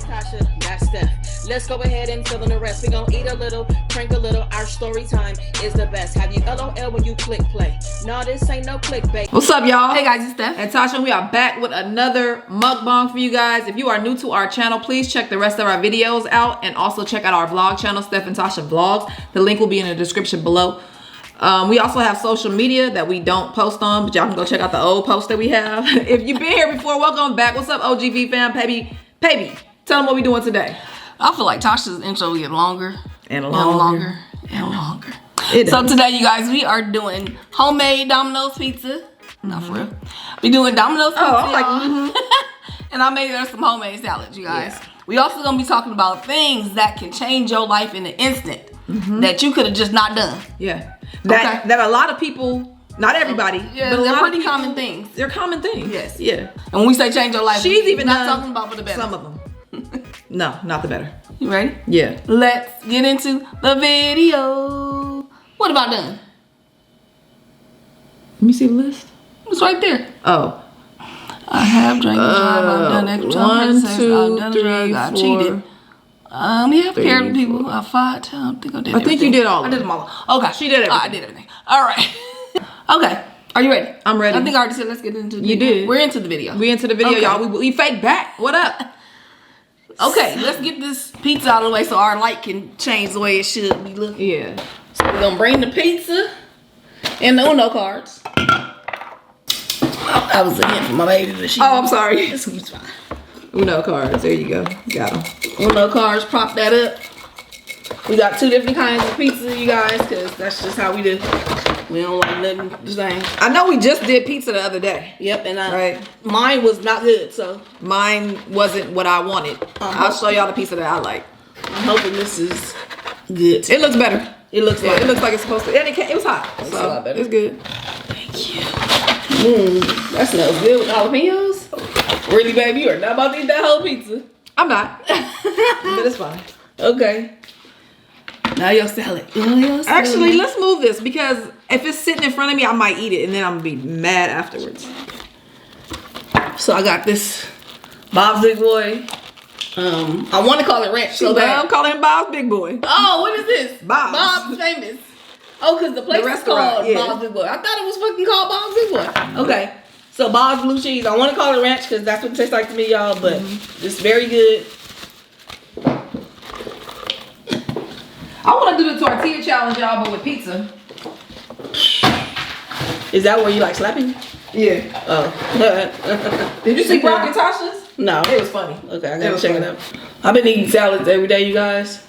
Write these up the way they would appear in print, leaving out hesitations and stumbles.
name's Tasha, that's Steph. Let's go ahead and fill in the rest. We gon' eat a little, drink a little. Our story time is the best. Have you LOL when you click play? No, this ain't no clickbait. What's up, y'all? Hey guys, it's Steph and Tasha. We are back with another mukbang for you guys. If you are new to our channel, please check the rest of our videos out and also check out our vlog channel, Steph and Tasha Vlogs. The link will be in the description below. We also have social media that we don't post on, but y'all can go check out the old posts that we have. If you've been here before, welcome back. What's up, OGV fam? Baby, tell them what we doing today. I feel like Tasha's intro will get longer and longer. So today, you guys, we are doing homemade Domino's pizza. Not for real. We doing Domino's pizza. I'm like, and I made us some homemade salads, you guys. Yeah. We also gonna be talking about things that can change your life in an instant that you could have just not done. Yeah. That a lot of people, not everybody, yeah, but a they're lot pretty of people, common things. They're common things. Yes. Yeah. And when we say change your life, she's even not done talking about for the better. Some of them. No, not the better. You ready? Yeah. Let's get into the video. What have I done? Let me see the list. It's right there. Oh. I have drank and drive. I've done extra time. 1, 2, 3, 4. I cheated. Yeah, paired with people. I fought. I think I did. I think you did all. I did them all. Okay. She did everything. I did everything. All right. Okay. Are you ready? I'm ready. I think I already said let's get into the video. You did. We're into the video. We into the video, okay. y'all. We fake back. What up? Okay, let's get this pizza out of the way so our light can change the way it should be looking. Yeah. So we're gonna bring the pizza and the Uno cards. Oh, that was a hint from my baby. Oh, I'm sorry. It's fine. Uno cards. There you go. Got them. Uno cards. Prop that up. We got 2 different kinds of pizza, you guys, because that's just how we do. We don't like nothing the same. I know we just did pizza the other day. Yep, and mine was not good, so. Mine wasn't what I wanted. I'll show y'all the pizza that I like. I'm hoping this is good. It looks better. It looks like it looks like it's supposed to. And it was hot. It's a lot better. It's good. Thank you. That smells good with jalapenos. Really, baby, you are not about to eat that whole pizza. I'm not. But it's fine. Okay. Now your salad. Actually, let's move this because if it's sitting in front of me, I might eat it and then I'm gonna be mad afterwards. So I got this Bob's Big Boy. I want to call it ranch so bad. I'm calling him Bob's Big Boy. Oh, what is this? Bob's Famous. Oh, because the place is called Bob's Big Boy. I thought it was fucking called Bob's Big Boy. Okay. So Bob's Blue Cheese. I want to call it ranch because that's what it tastes like to me, y'all. But it's very good. I want to do the tortilla challenge, y'all, but with pizza. Is that where you like slapping? Yeah. Oh. Did you see Brock and Tasha's? No. It was funny. Okay, I gotta check it out. I've been eating salads every day, you guys.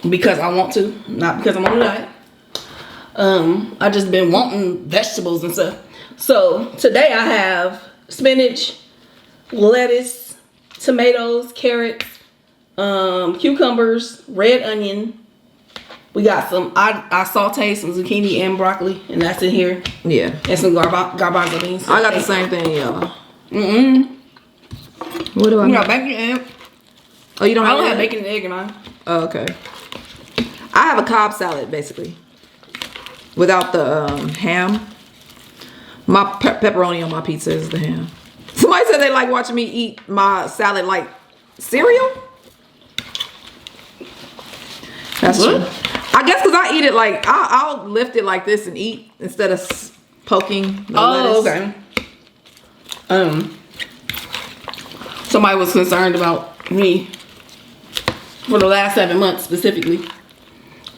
Because I want to, not because I'm on a diet. I just been wanting vegetables and stuff. So today I have spinach, lettuce, tomatoes, carrots, cucumbers, red onion. We got some, I sauteed some zucchini and broccoli, and that's in here. Yeah. And some garbanzo beans. I got the same thing, y'all. What do I got? You got bacon and egg. Oh, you don't have? I don't have bacon and egg in mine. Oh, okay. I have a Cobb salad, basically. Without the ham. My pepperoni on my pizza is the ham. Somebody said they like watching me eat my salad like cereal. That's true. I guess because I eat it like, I'll lift it like this and eat instead of poking the lettuce. Okay. Somebody was concerned about me for the last 7 months specifically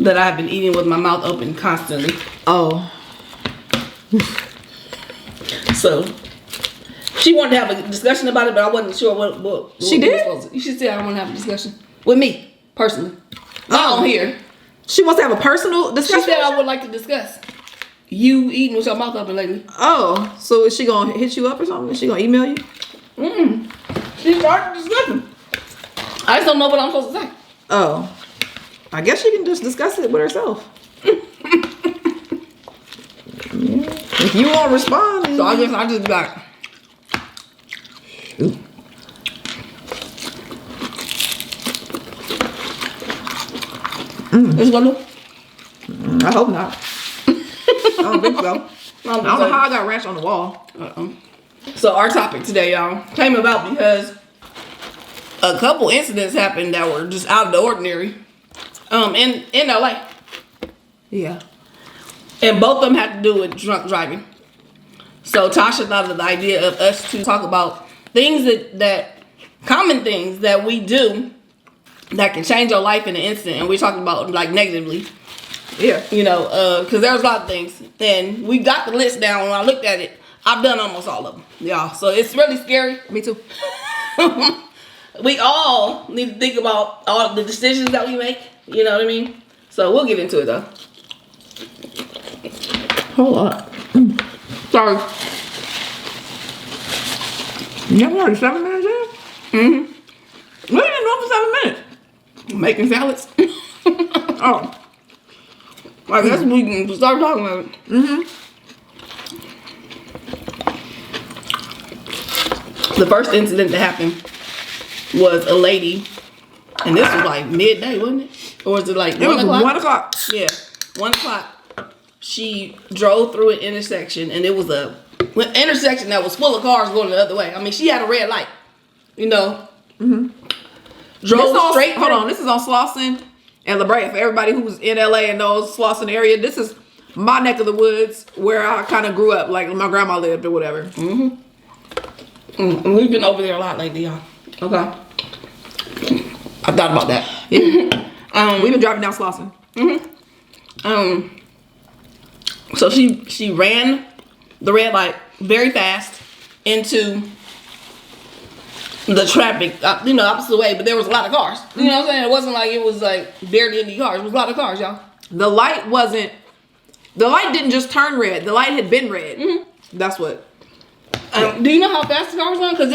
that I've been eating with my mouth open constantly. Oh. So she wanted to have a discussion about it, but I wasn't sure what she did. You should say I don't want to have a discussion with me personally. Not on here. She wants to have a personal discussion. She said I would like to discuss you eating with your mouth open lately. Oh, so is she gonna hit you up or something? Is she gonna email you? She started discussing. I just don't know what I'm supposed to say. Oh, I guess she can just discuss it with herself. If you won't respond, so I guess I just got. It's gonna do? I hope not. I don't think so. I don't know how I got ranch on the wall. So our topic today, y'all, came about because a couple incidents happened that were just out of the ordinary. In LA. Yeah. And both of them had to do with drunk driving. So Tasha thought of the idea of us to talk about things that common things that we do that can change your life in an instant. And we're talking about like negatively. Yeah. You know, because there's a lot of things. And we got the list down. When I looked at it, I've done almost all of them. Yeah. So it's really scary. Me too. We all need to think about all the decisions that we make. You know what I mean? So we'll get into it though. Hold on. Sorry. You already 7 minutes in? Mm-hmm. What are you doing for 7 minutes? Making salads. Oh. I guess we can start talking about it. Mm-hmm. The first incident that happened was a lady, and this was like midday, wasn't it? Or was it like 1 o'clock? It was 1 o'clock. Yeah, 1 o'clock. She drove through an intersection, and it was an intersection that was full of cars going the other way. I mean, she had a red light, you know. Mm-hmm. Drove straight. Hold on, this is on Slauson and La Brea. For everybody who's in LA and knows Slauson area, this is my neck of the woods where I kind of grew up, like my grandma lived or whatever. Mm-hmm. And we've been over there a lot lately, y'all. Okay. I thought about that. Yeah. We've been driving down Slauson. Mm-hmm. So she ran the red light very fast into the traffic, you know, opposite way, but there was a lot of cars. You know what I'm saying? It wasn't like it was like barely any cars. It was a lot of cars, y'all. The light didn't just turn red. The light had been red. Mm-hmm. That's what. Do you know how fast the car was going? Because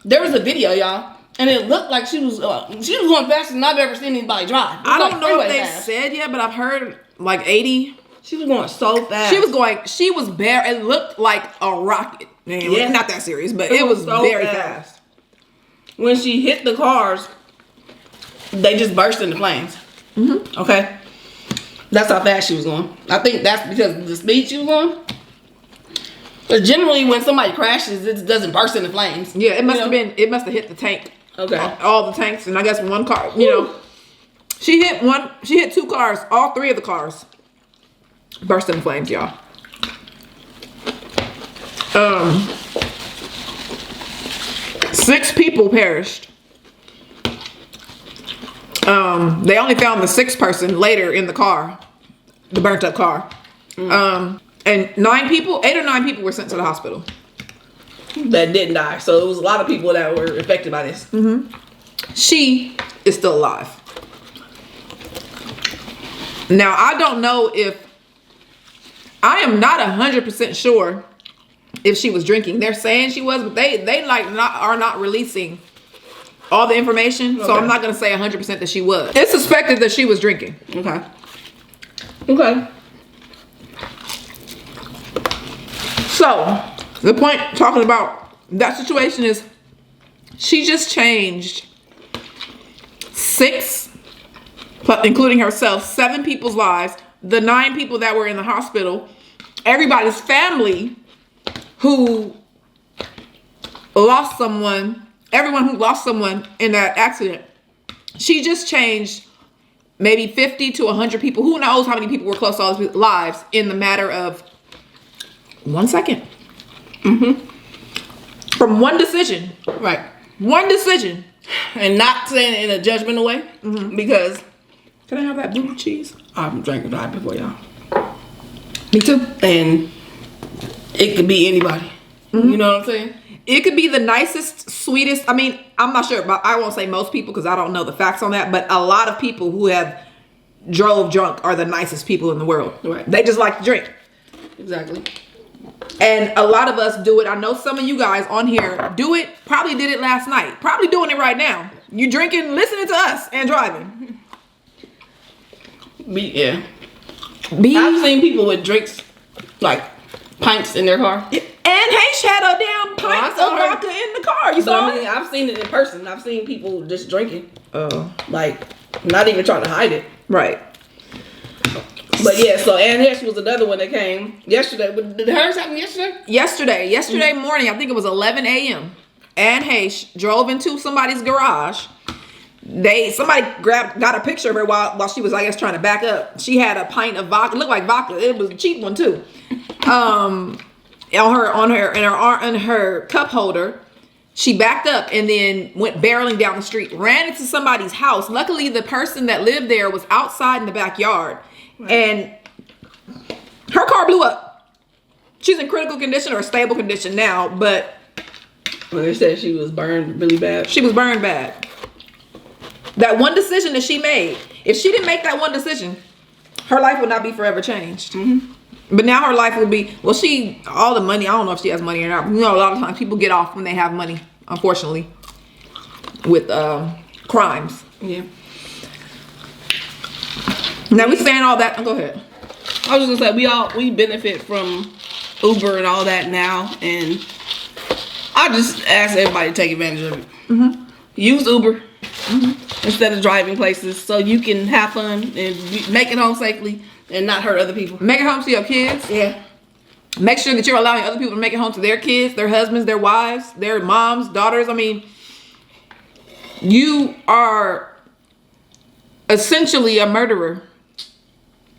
there was a video, y'all, and it looked like she was going faster than I've ever seen anybody drive. I don't know if they said yet, but I've heard like 80. She was going so fast. She was bare. It looked like a rocket. Yeah. Not that serious, but it was so very fast. When she hit the cars, they just burst into flames. Mm-hmm. Okay? That's how fast she was going. I think that's because of the speed she was going. But generally, when somebody crashes, it doesn't burst into flames. Yeah, it must have hit the tank. Okay. All the tanks, and I guess one car, you know. She hit 2 cars. All 3 of the cars burst into flames, y'all. 6 people perished. They only found the 6th person later in the car, the burnt up car. And 8 or 9 people were sent to the hospital. That didn't die. So it was a lot of people that were affected by this. Mm-hmm. She is still alive. Now, I don't know I am not 100% sure if she was drinking. They're saying she was, but they are not releasing all the information. Okay. So I'm not going to say 100% that she was. It's suspected that she was drinking. Okay. So the point talking about that situation is she just changed 6, including herself, 7 people's lives. The 9 people that were in the hospital, everybody's family who lost someone, everyone who lost someone in that accident. She just changed maybe 50 to 100 people. Who knows how many people were close to all these lives in the matter of 1 second. Mm-hmm. From one decision. Right. One decision. And not saying it in a judgmental way. Mm-hmm. Because... Can I have that blue cheese? I've drank a lot before, y'all. Me too. And it could be anybody. Mm-hmm. You know what I'm saying? It could be the nicest, sweetest. I mean, I'm not sure, but I won't say most people because I don't know the facts on that. But a lot of people who have drove drunk are the nicest people in the world. Right. They just like to drink. Exactly. And a lot of us do it. I know some of you guys on here do it. Probably did it last night. Probably doing it right now. You drinking, listening to us, and driving. Yeah. I've seen people with drinks, like pints in their car. And H had a damn pint of vodka in the car. You saw it? I've seen it in person. I've seen people just drinking. Like, not even trying to hide it. Right. But yeah, so Ann Hesh was another one that came yesterday. Did hers happen yesterday? Yesterday morning. I think it was 11 a.m. and Haysh drove into somebody's garage. Somebody got a picture of her while she was, I guess, trying to back up. She had a pint of vodka. It looked like vodka. It was a cheap one too. On her cup holder. She backed up and then went barreling down the street, ran into somebody's house. Luckily, the person that lived there was outside in the backyard, and her car blew up. She's in critical condition or stable condition now, but they said she was burned really bad. She was burned bad. That one decision that she made, if she didn't make that one decision, her life would not be forever changed. Mm-hmm. But now her life will be, well, all the money, I don't know if she has money or not. You know, a lot of times people get off when they have money, unfortunately, with crimes. Yeah. Now we saying all that, go ahead. I was just gonna say, we benefit from Uber and all that now, and I just ask everybody to take advantage of it. Mm-hmm. Use Uber. Mm-hmm. Instead of driving places, so you can have fun and make it home safely and not hurt other people. Make it home to your kids. Yeah. Make sure that you're allowing other people to make it home to their kids, their husbands, their wives, their moms, daughters. I mean, you are essentially a murderer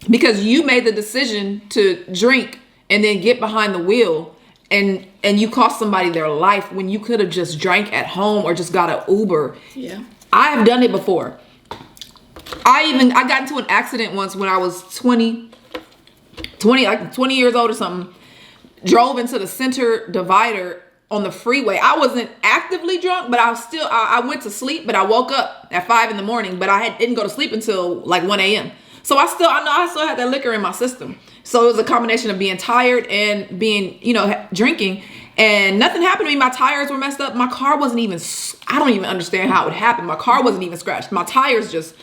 because you made the decision to drink and then get behind the wheel and you cost somebody their life when you could have just drank at home or just got an Uber. Yeah. I have done it before. I got into an accident once when I was 20 years old or something. Drove into the center divider on the freeway. I wasn't actively drunk, but I went to sleep, but I woke up at 5 in the morning, but I didn't go to sleep until like 1 a.m. So I still had that liquor in my system. So it was a combination of being tired and being, drinking. And nothing happened to me. My tires were messed up. My car wasn't even, I don't even understand how it happened. My car wasn't even scratched. My tires just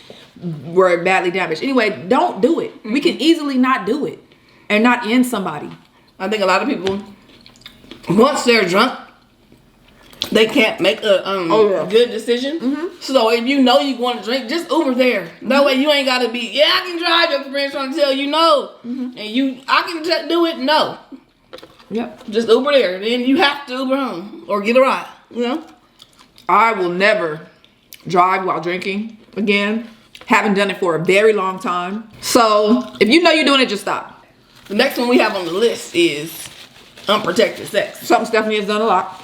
were badly damaged. Anyway, don't do it. Mm-hmm. We can easily not do it and not end somebody. I think a lot of people, once they're drunk, they can't make a good decision. Mm-hmm. So if you know you want to drink, just Uber there. That way you ain't got to be, I can drive. Your friend's trying to tell you no. Mm-hmm. And I can do it, no. Yep. Just Uber there. Then you have to Uber home or get a ride. I will never drive while drinking again. Haven't done it for a very long time. So if you know you're doing it, just stop. The next one we have on the list is unprotected sex. Something Stephanie has done a lot.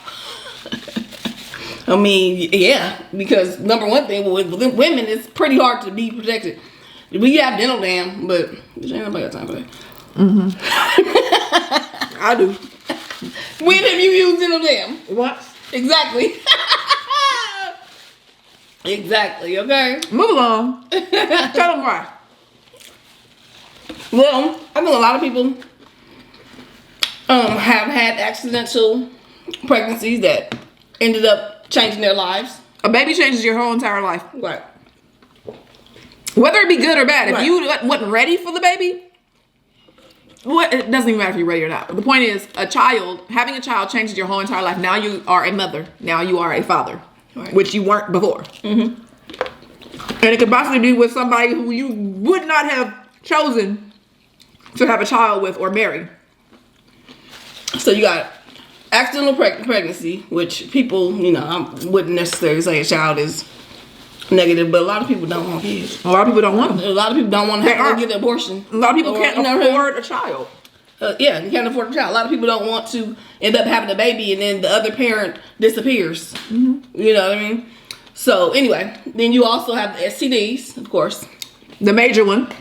I mean, yeah, because number one thing with women, it's pretty hard to be protected. We have dental dam, but ain't nobody got time for that. Mm-hmm. I do. When have you used dental dam? What? Exactly. Exactly, okay? Move along. Tell them why. Well, I think a lot of people have had accidental pregnancies that ended up changing their lives. A baby changes your whole entire life. Right. Whether it be good or bad. Right. If you wasn't ready for the baby, it doesn't even matter if you're ready or not. But the point is, having a child changes your whole entire life. Now you are a mother. Now you are a father. Right. Which you weren't before. Mm-hmm. And it could possibly be with somebody who you would not have chosen to have a child with or marry. So you got accidental pregnancy, which people, I wouldn't necessarily say a child is negative, but a lot of people don't want kids. A lot of people don't want them. A lot of people don't want to have to get an abortion. A lot of people can't afford a child. You can't afford a child. A lot of people don't want to end up having a baby and then the other parent disappears. Mm-hmm. You know what I mean? So anyway, then you also have the STDs, of course. The major one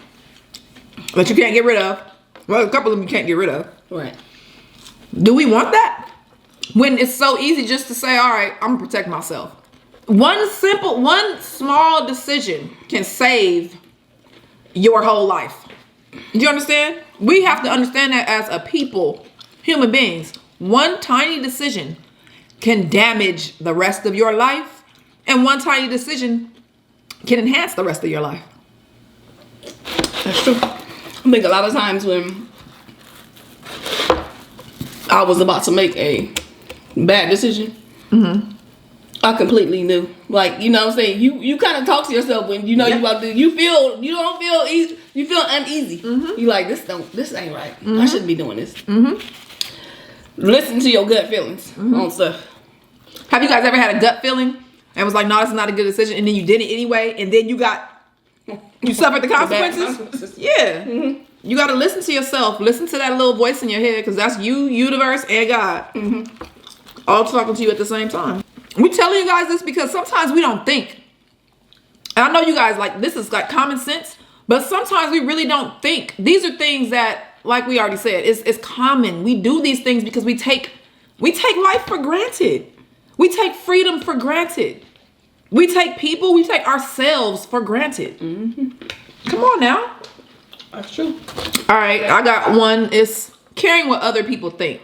that you can't get rid of. Well, a couple of them you can't get rid of. Right. Do we want that? When it's so easy just to say, all right, I'm gonna protect myself. One small decision can save your whole life. Do you understand? We have to understand that as a people, human beings. One tiny decision can damage the rest of your life, and one tiny decision can enhance the rest of your life. That's true. I think a lot of times when I was about to make a bad decision, mm-hmm. I completely knew. Like, you know what I'm saying? You kind of talk to yourself when you know you about to, you don't feel easy, you feel uneasy. Mm-hmm. You like, this ain't right. Mm-hmm. I shouldn't be doing this. Mm-hmm. Listen to your gut feelings on stuff. Have you guys ever had a gut feeling and was like, no, this is not a good decision, and then you did it anyway, and then you suffered the consequences? Yeah. Mm-hmm. You got to listen to yourself. Listen to that little voice in your head, because that's you, universe, and God. Mm-hmm. All talking to you at the same time. We telling you guys this because sometimes we don't think. And I know you guys, like, this is like common sense, but sometimes we really don't think. These are things that, like we already said, it's common. We do these things because we take life for granted. We take freedom for granted. We take people, we take ourselves for granted. Mm-hmm. Come on now. That's true. All right, I got one. It's caring what other people think.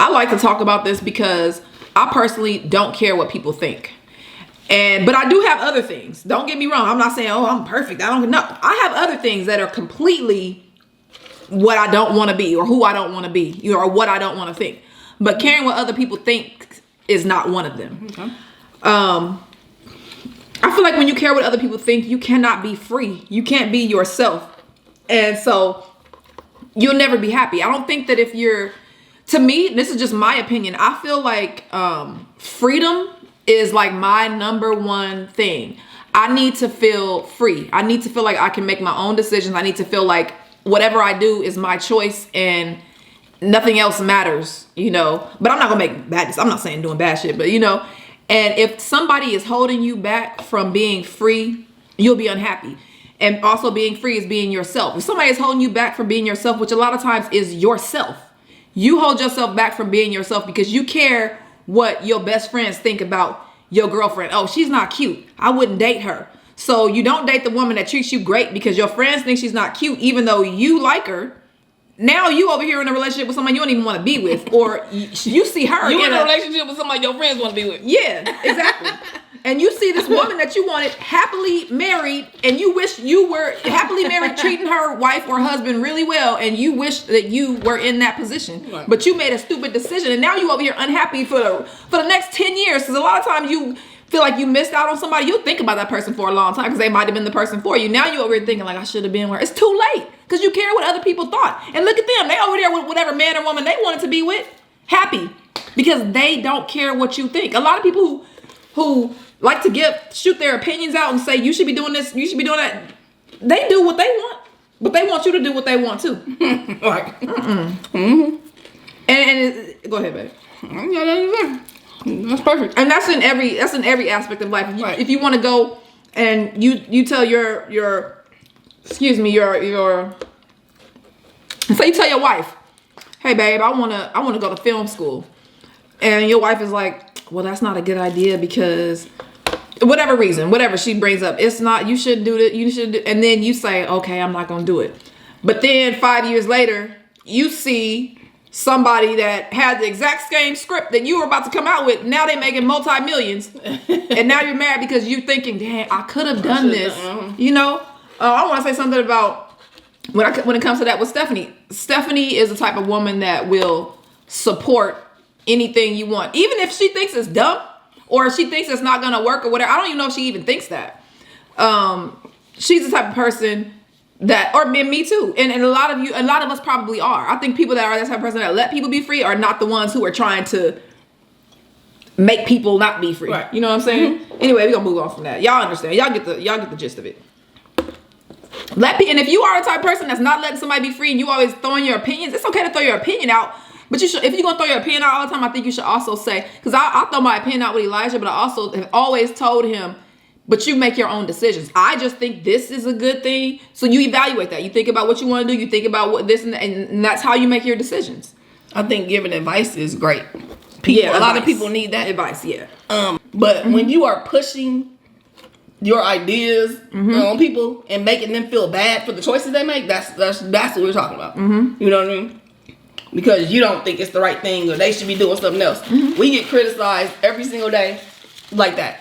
I like to talk about this because I personally don't care what people think. But I do have other things. Don't get me wrong. I'm not saying, oh, I'm perfect. I have other things that are completely what I don't want to be, or who I don't want to be, or what I don't want to think. But caring what other people think is not one of them. Okay. I feel like when you care what other people think, you cannot be free. You can't be yourself. And so you'll never be happy. I don't think that to me, this is just my opinion. I feel like freedom is like my number one thing. I need to feel free. I need to feel like I can make my own decisions. I need to feel like whatever I do is my choice and nothing else matters, But I'm not gonna make bad. I'm not saying doing bad shit, but And if somebody is holding you back from being free, you'll be unhappy. And also being free is being yourself. If somebody is holding you back from being yourself, which a lot of times is yourself, you hold yourself back from being yourself because you care what your best friends think about your girlfriend. Oh, she's not cute. I wouldn't date her. So you don't date the woman that treats you great because your friends think she's not cute, even though you like her. Now you over here in a relationship with somebody you don't even want to be with, or you see her in a relationship with somebody your friends want to be with. Yeah, exactly. And you see this woman that you wanted happily married, and you wish you were happily married, treating her wife or husband really well, and you wish that you were in that position, right. But you made a stupid decision, and now you over here unhappy for the next 10 years, because a lot of times you feel like you missed out on somebody. You'll think about that person for a long time because they might have been the person for you. Now you over here thinking like, I should have been where. It's too late because you care what other people thought. And look at them. They over there with whatever man or woman they wanted to be with. Happy because they don't care what you think. A lot of people who like to shoot their opinions out and say, you should be doing this, you should be doing that. They do what they want, but they want you to do what they want too. Right. Mm-hmm. And go ahead, babe. Yeah, that's perfect. And that's in every aspect of life. If you want to go and you tell your say you tell your wife, hey babe, I wanna go to film school. And your wife is like, well, that's not a good idea because whatever she brings up, it's not, you shouldn't do it, and then you say, okay, I'm not gonna do it. But then 5 years later, you see somebody that had the exact same script that you were about to come out with. Now they making multi-millions. And now you're mad because you're thinking, damn, I could have done this. I want to say something about when it comes to that with Stephanie. Stephanie is the type of woman that will support anything you want. Even if she thinks it's dumb or she thinks it's not going to work or whatever. I don't even know if she even thinks that. She's the type of person that, or me too, and a lot of us probably are. I think people that are that type of person that let people be free are not the ones who are trying to make people not be free. Right. You know what I'm saying? Mm-hmm. Anyway, we're gonna move on from that. Y'all understand? Y'all get the gist of it. And if you are a type of person that's not letting somebody be free and you always throwing your opinions, it's okay to throw your opinion out. But if you're gonna throw your opinion out all the time, I think you should also say, because I throw my opinion out with Elijah, but I also have always told him, but you make your own decisions. I just think this is a good thing. So you evaluate that. You think about what you want to do. You think about what this and that's how you make your decisions. I think giving advice is great. A lot of people need that advice. Yeah. But when you are pushing your ideas on people and making them feel bad for the choices they make, that's what we're talking about. Mm-hmm. You know what I mean? Because you don't think it's the right thing or they should be doing something else. Mm-hmm. We get criticized every single day like that.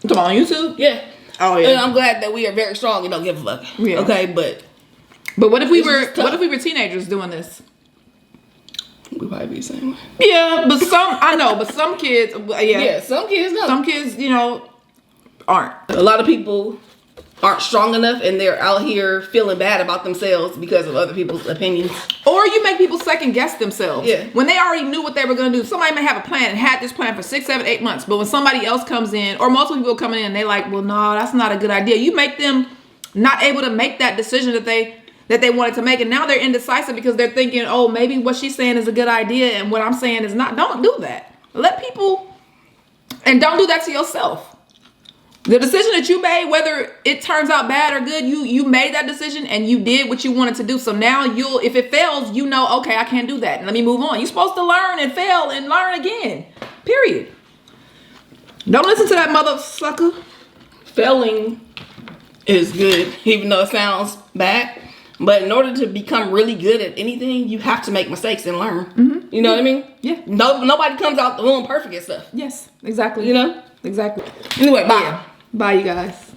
Come on YouTube? Yeah. Oh yeah. And I'm glad that we are very strong and don't give a fuck. Yeah. Okay, but what if we were teenagers doing this? We probably be the same way. Yeah, but some kids, yeah, some kids know. Some kids, aren't. A lot of people aren't strong enough and they're out here feeling bad about themselves because of other people's opinions. Or you make people second guess themselves. Yeah. When they already knew what they were going to do. Somebody may have a plan and had this plan for 6, 7, 8 months. But when somebody else comes in, or multiple people coming in, they like, well, no, that's not a good idea. You make them not able to make that decision that they wanted to make. And now they're indecisive because they're thinking, oh, maybe what she's saying is a good idea and what I'm saying is not. Don't do that. Let people, and don't do that to yourself. The decision that you made, whether it turns out bad or good, you made that decision and you did what you wanted to do. So now if it fails, you know, okay, I can't do that. Let me move on. You're supposed to learn and fail and learn again. Period. Don't listen to that mother sucker. Failing is good, even though it sounds bad. But in order to become really good at anything, you have to make mistakes and learn. Mm-hmm. You know what I mean? Yeah. Nobody comes out the womb perfect and stuff. Yes, exactly. You know? Exactly. Anyway, bye. Yeah. Bye, you guys.